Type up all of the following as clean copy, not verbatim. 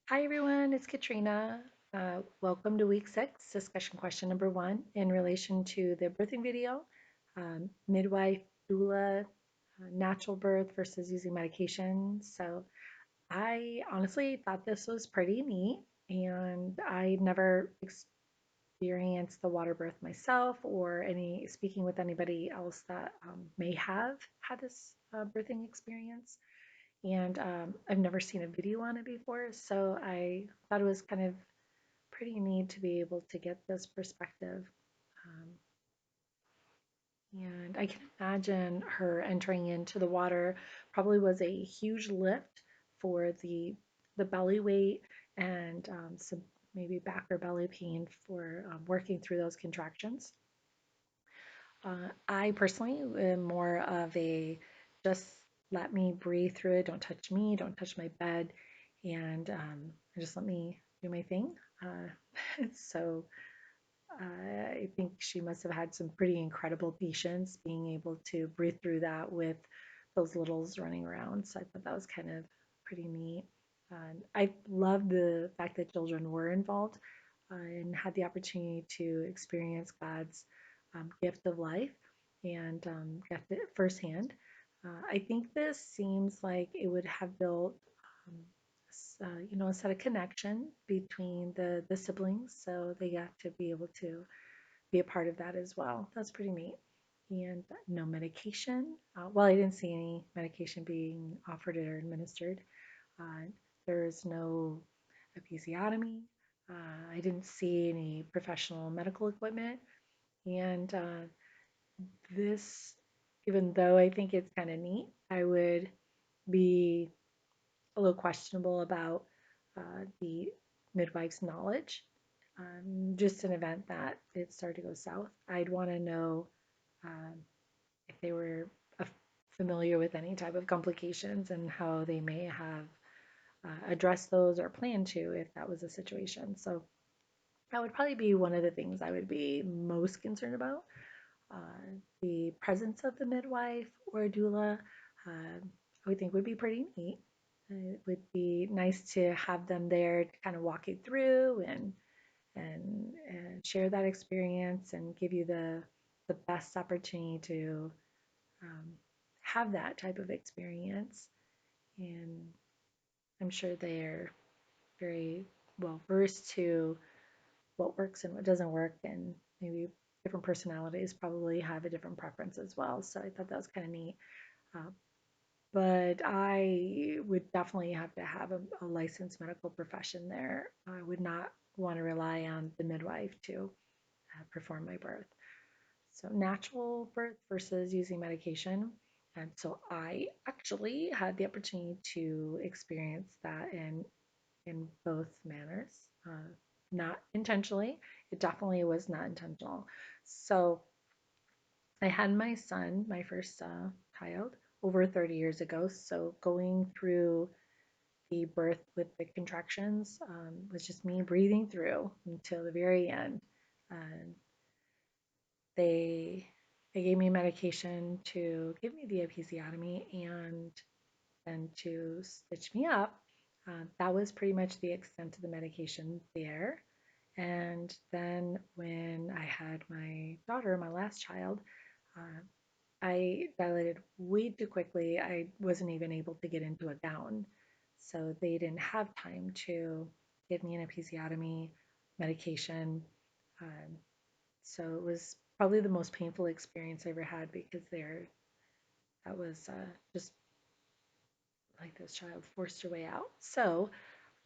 Hi everyone, it's Katrina. Welcome to week 6, discussion question number 1 in relation to the birthing video, midwife, doula, natural birth versus using medication. So I honestly thought this was pretty neat, and I never experienced the water birth myself or any speaking with anybody else that may have had this birthing experience. And I've never seen a video on it before, so I thought it was kind of pretty neat to be able to get this perspective. Um, and I can imagine her entering into the water probably was a huge lift for the belly weight and some maybe back or belly pain for working through those contractions. I personally am more of a just let me breathe through it. Don't touch me. Don't touch my bed, and just let me do my thing. Uh, so I think she must have had some pretty incredible patience being able to breathe through that with those littles running around. So I thought that was kind of pretty neat. I love the fact that children were involved and had the opportunity to experience God's gift of life and get it firsthand. I think this seems like it would have built um, a set of connection between the siblings, so they got to be able to be a part of that as well. That's pretty neat. And no medication. Well, I didn't see any medication being offered or administered. Uh, there's no episiotomy. I didn't see any professional medical equipment. And this, even though I think it's kind of neat, I would be a little questionable about the midwife's knowledge. Just an event that it started to go south. I'd want to know um, if they were familiar with any type of complications and how they may have addressed those or planned to if that was a situation. So that would probably be one of the things I would be most concerned about. The presence of the midwife or doula, I would think would be pretty neat. It would be nice to have them there to kind of walk you through and share that experience and give you the best opportunity to um, have that type of experience. And I'm sure they're very well versed to what works and what doesn't work, and maybe different personalities probably have a different preference as well. So I thought that was kind of neat. Uh, but I would definitely have to have a licensed medical profession there. I would not want to rely on the midwife to perform my birth. So natural birth versus using medication. And so I actually had the opportunity to experience that in both manners, not intentionally. It definitely was not intentional. So I had my son, my first child, over 30 years ago. So going through the birth with the contractions was just me breathing through until the very end. And they gave me medication to give me the episiotomy and then to stitch me up. That was pretty much the extent of the medication there. And then when I had my daughter, my last child, uh, I dilated way too quickly. I wasn't even able to get into a gown. So they didn't have time to give me an episiotomy medication. Um, so it was probably the most painful experience I ever had because that was just like this child forced her way out. So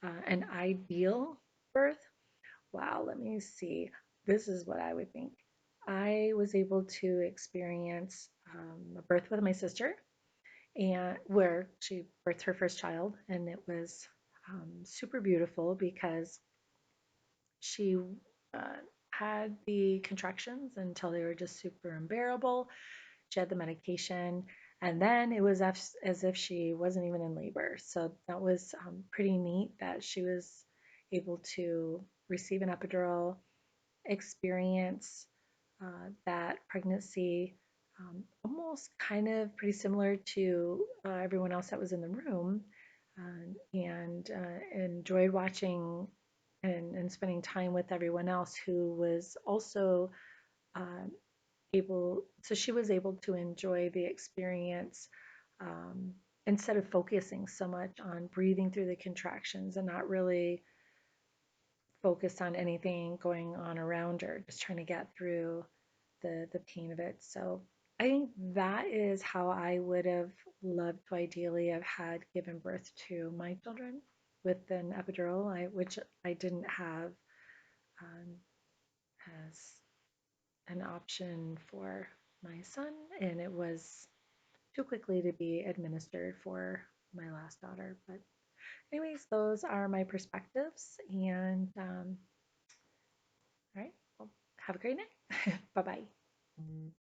an ideal birth, wow, let me see. This is what I would think. I was able to experience a birth with my sister, and where she birthed her first child, and it was super beautiful because she uh, had the contractions until they were just super unbearable. She had the medication, and then it was as if she wasn't even in labor. So that was pretty neat that she was able to receive an epidural, experience that pregnancy almost kind of pretty similar to everyone else that was in the room. And and enjoyed watching and spending time with everyone else who was also uh, so she was able to enjoy the experience um, instead of focusing so much on breathing through the contractions and not really focus on anything going on around her, just trying to get through the pain of it. So I think that is how I would have loved to ideally have had given birth to my children with an epidural, which I didn't have um, as an option for my son, and it was too quickly to be administered for my last daughter. But anyways, those are my perspectives, and all right, well, have a great night. Bye bye.